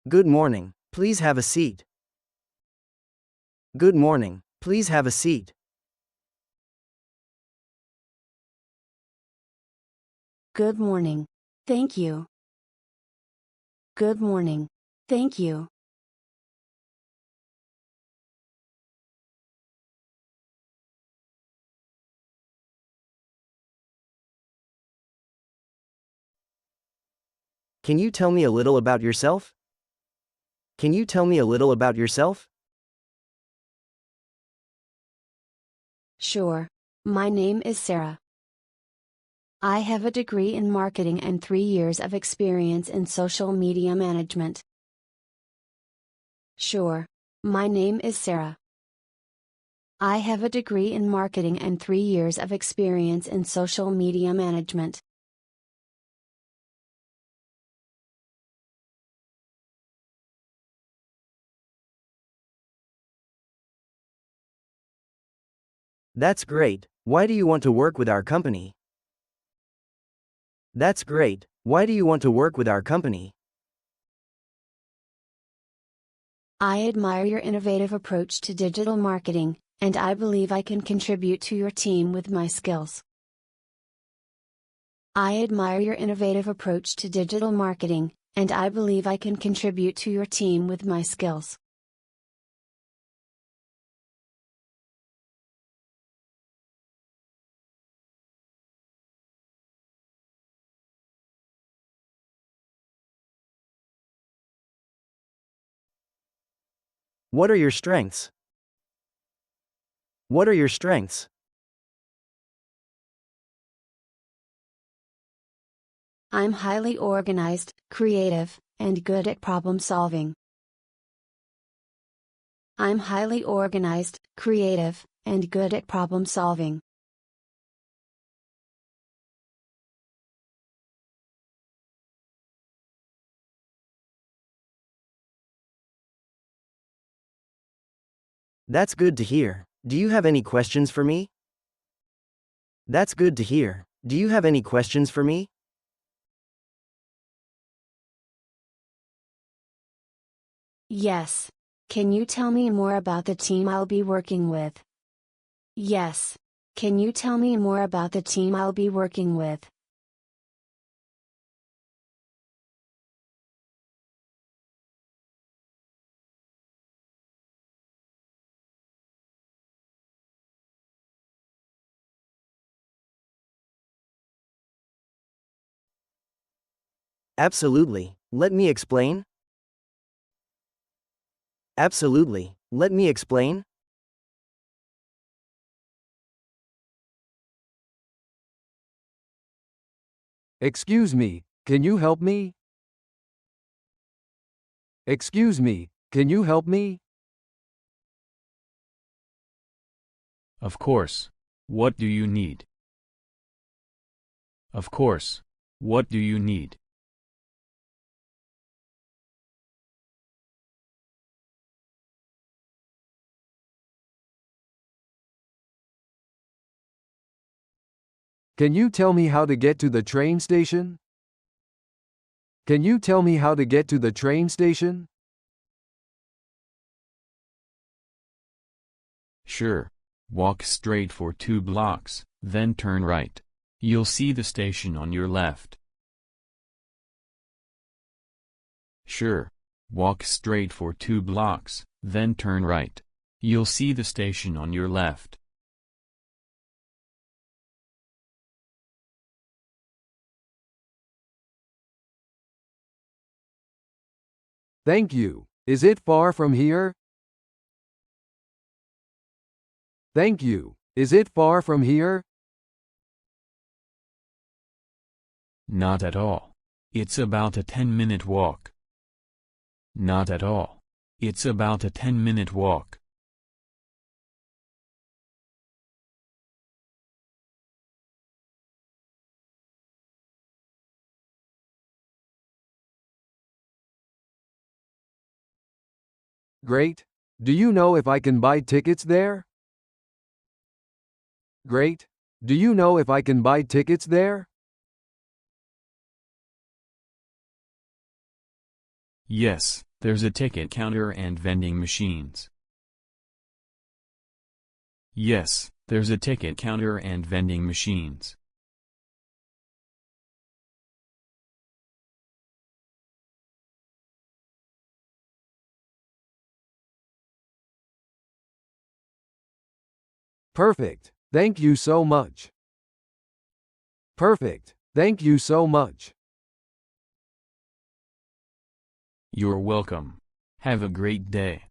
Good morning. Please have a seat. Good morning. Please have a seat. Good morning. Thank you. Good morning. Thank you. Can you tell me a little about yourself? Can you tell me a little about yourself? Sure. My name is Sarah. I have a degree in marketing and 3 years of experience in social media management. Sure. My name is Sarah. I have a degree in marketing and 3 years of experience in social media management. That's great. Why do you want to work with our company? That's great. Why do you want to work with our company? I admire your innovative approach to digital marketing, and I believe I can contribute to your team with my skills. I admire your innovative approach to digital marketing, and I believe I can contribute to your team with my skills. What are your strengths? What are your strengths? I'm highly organized, creative, and good at problem solving. I'm highly organized, creative, and good at problem solving. That's good to hear. Do you have any questions for me? That's good to hear. Do you have any questions for me? Yes. Can you tell me more about the team I'll be working with? Yes. Can you tell me more about the team I'll be working with? Absolutely. Let me explain. Absolutely. Let me explain. Excuse me, can you help me? Excuse me, can you help me? Of course. What do you need? Of course. What do you need? Can you tell me how to get to the train station? Can you tell me how to get to the train station? Sure. Walk straight for 2 blocks, then turn right. You'll see the station on your left. Sure. Walk straight for 2 blocks, then turn right. You'll see the station on your left. Thank you. Is it far from here? Thank you. Is it far from here? Not at all. It's about a 10-minute walk. Not at all. It's about a 10-minute walk. Great. Do you know if I can buy tickets there? Great. Do you know if I can buy tickets there? Yes, There's a ticket counter and vending machines. Yes, there's a ticket counter and vending machines. Perfect. Thank you so much. Perfect. Thank you so much. You're welcome. Have a great day.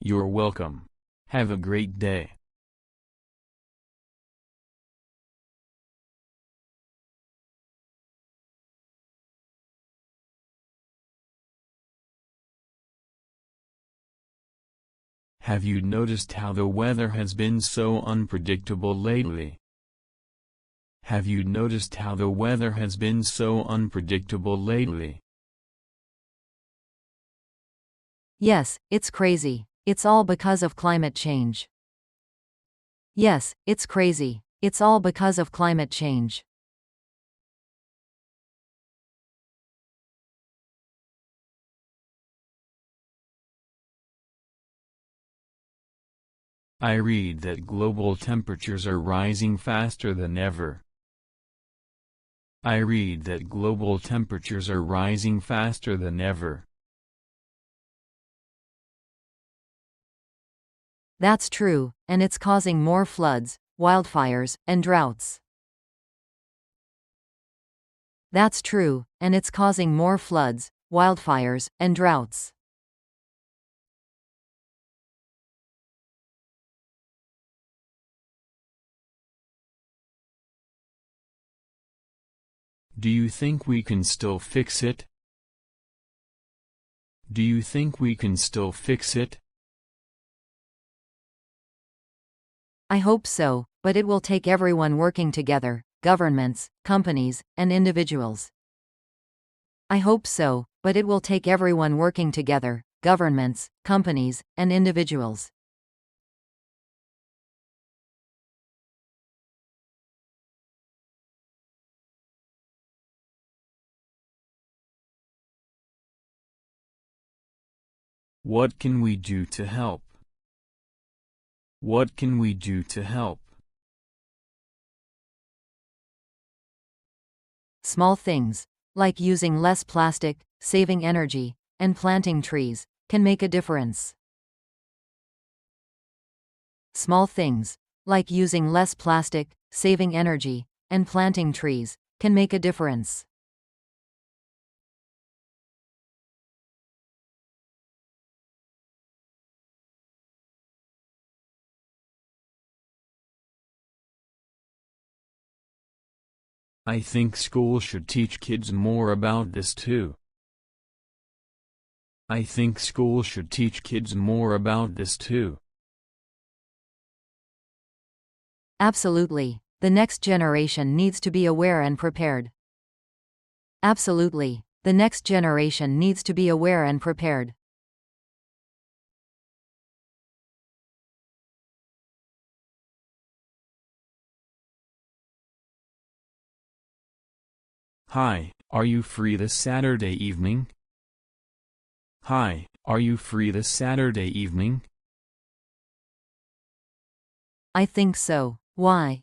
You're welcome. Have a great day. Have you noticed how the weather has been so unpredictable lately? Have you noticed how the weather has been so unpredictable lately? Yes, it's crazy. It's all because of climate change. Yes, it's crazy. It's all because of climate change. I read that global temperatures are rising faster than ever. I read that global temperatures are rising faster than ever. That's true, and it's causing more floods, wildfires, and droughts. That's true, and it's causing more floods, wildfires, and droughts. Do you think we can still fix it? Do you think we can still fix it? I hope so, but it will take everyone working together, governments, companies, and individuals. I hope so, but it will take everyone working together, governments, companies, and individuals. What can we do to help? What can we do to help? Small things, like using less plastic, saving energy, and planting trees, can make a difference. Small things, like using less plastic, saving energy, and planting trees, can make a difference. I think school should teach kids more about this too. I think school should teach kids more about this too. Absolutely. The next generation needs to be aware and prepared. Absolutely. The next generation needs to be aware and prepared. Hi, are you free this Saturday evening? Hi, are you free this Saturday evening? I think so. Why?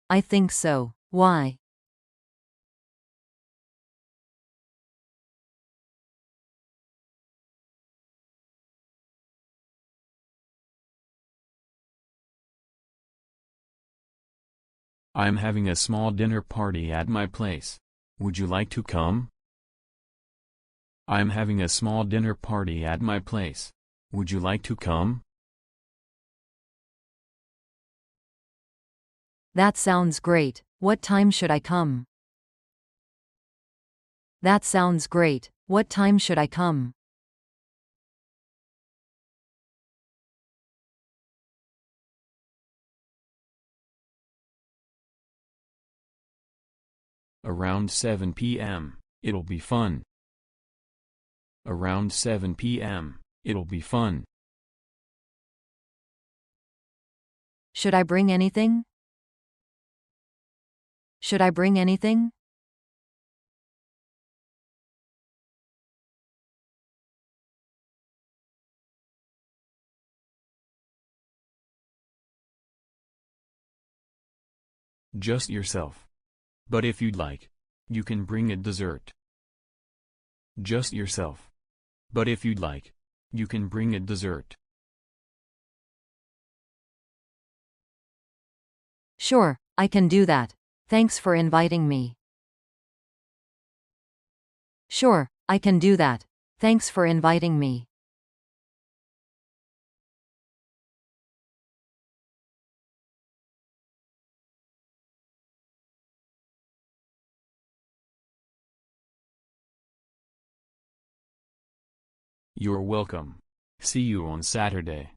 I think so. Why? I'm having a small dinner party at my place. Would you like to come? I'm having a small dinner party at my place. Would you like to come? That sounds great. What time should I come? That sounds great. What time should I come? Around 7 p.m. It'll be fun. Around 7 p.m. It'll be fun. Should I bring anything? Should I bring anything? Just yourself. But if you'd like, you can bring a dessert. Just yourself. But if you'd like, you can bring a dessert. Sure, I can do that. Thanks for inviting me. Sure, I can do that. Thanks for inviting me. You're welcome. See you on Saturday.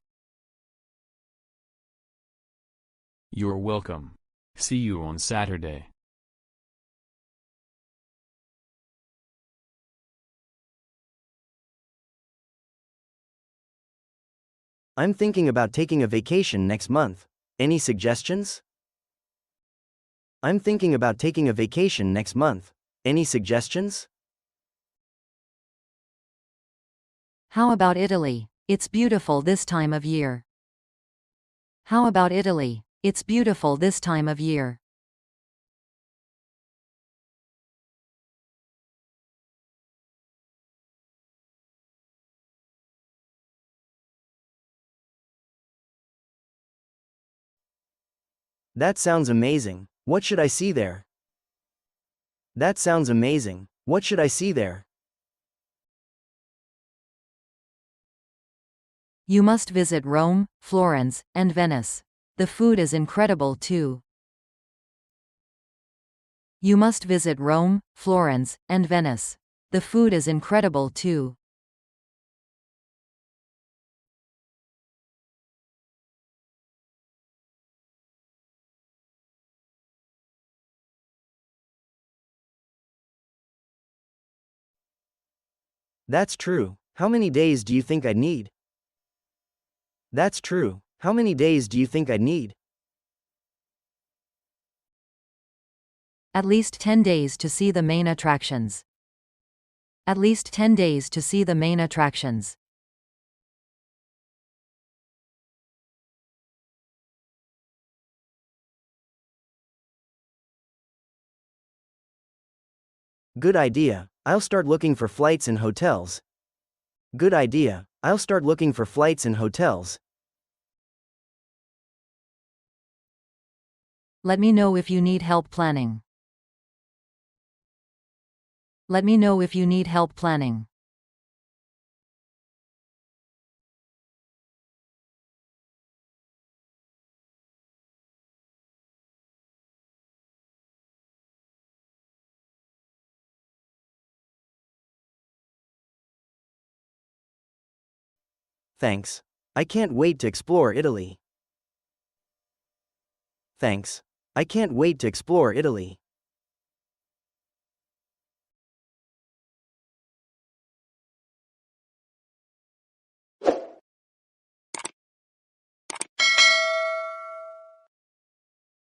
You're welcome. See you on Saturday. I'm thinking about taking a vacation next month. Any suggestions? I'm thinking about taking a vacation next month. Any suggestions? How about Italy? It's beautiful this time of year. How about Italy? It's beautiful this time of year. That sounds amazing. What should I see there? That sounds amazing. What should I see there? You must visit Rome, Florence, and Venice. The food is incredible too. You must visit Rome, Florence, and Venice. The food is incredible too. That's true. How many days do you think I'd need? That's true. How many days do you think I'd need? At least 10 days to see the main attractions. At least 10 days to see the main attractions. Good idea. I'll start looking for flights and hotels. Good idea. I'll start looking for flights and hotels. Let me know if you need help planning. Let me know if you need help planning. Thanks. I can't wait to explore Italy. Thanks. I can't wait to explore Italy.